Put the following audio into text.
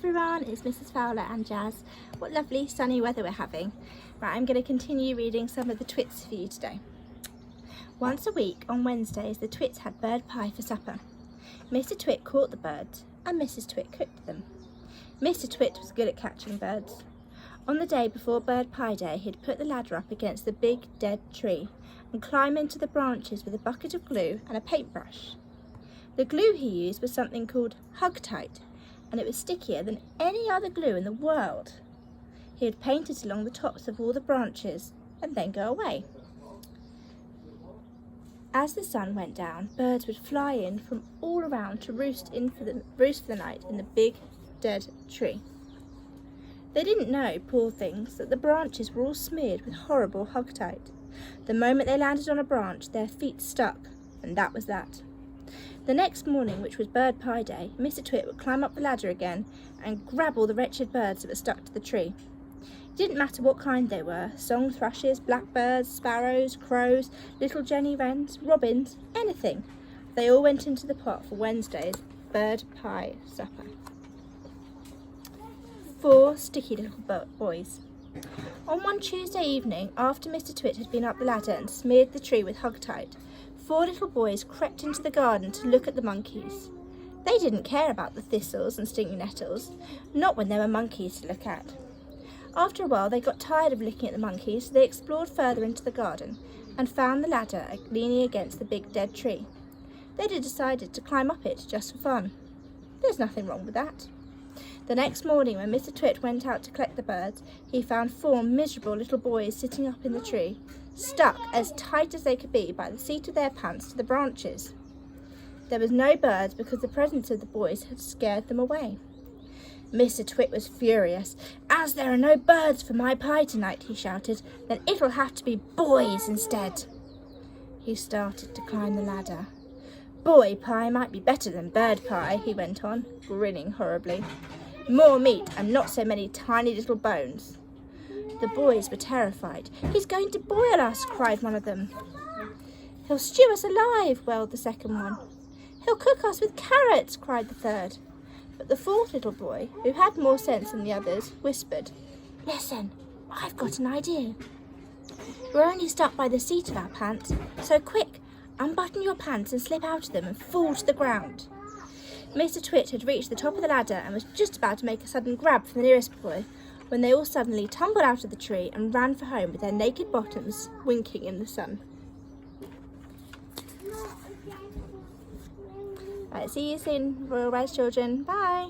everyone, it's Mrs. Fowler and Jazz. What lovely sunny weather we're having. Right, I'm going to continue reading some of the Twits for you today. Once a week on Wednesdays the Twits had bird pie for supper. Mr. Twit caught the birds and Mrs. Twit cooked them. Mr. Twit was good at catching birds. On the day before bird pie day he'd put the ladder up against the big dead tree and climb into the branches with a bucket of glue and a paintbrush. The glue he used was something called Hug-Tight, and it was stickier than any other glue in the world. He had painted it along the tops of all the branches and then go away. As the sun went down, birds would fly in from all around to roost for the night in the big dead tree. They didn't know, poor things, that the branches were all smeared with horrible Hug-Tight. The moment they landed on a branch, their feet stuck, and that was that. The next morning, which was bird pie day, Mr. Twit would climb up the ladder again and grab all the wretched birds that were stuck to the tree. It didn't matter what kind they were, song thrushes, blackbirds, sparrows, crows, little jenny wrens, robins, anything. They all went into the pot for Wednesday's bird pie supper. 4 sticky little boys. On one Tuesday evening, after Mr. Twit had been up the ladder and smeared the tree with Hug-Tight, 4 little boys crept into the garden to look at the monkeys. They didn't care about the thistles and stinging nettles, not when there were monkeys to look at. After a while they got tired of looking at the monkeys, so they explored further into the garden and found the ladder leaning against the big dead tree. They'd decided to climb up it just for fun. There's nothing wrong with that. The next morning when Mr. Twit went out to collect the birds, he found 4 miserable little boys sitting up in the tree, stuck as tight as they could be by the seat of their pants to the branches. There was no birds because the presence of the boys had scared them away. Mr. Twit was furious. "As there are no birds for my pie tonight," he shouted, "then it'll have to be boys instead." He started to climb the ladder. "Boy pie might be better than bird pie," he went on, grinning horribly. "More meat and not so many tiny little bones." The boys were terrified. "He's going to boil us," cried one of them. "He'll stew us alive," wailed the second one. "He'll cook us with carrots," cried the third. But the 4th little boy, who had more sense than the others, whispered, "Listen, I've got an idea. We're only stuck by the seat of our pants, so quick, unbutton your pants and slip out of them and fall to the ground." Mr. Twit had reached the top of the ladder and was just about to make a sudden grab for the nearest boy when they all suddenly tumbled out of the tree and ran for home with their naked bottoms winking in the sun. Right, see you soon, Royal Rise children. Bye.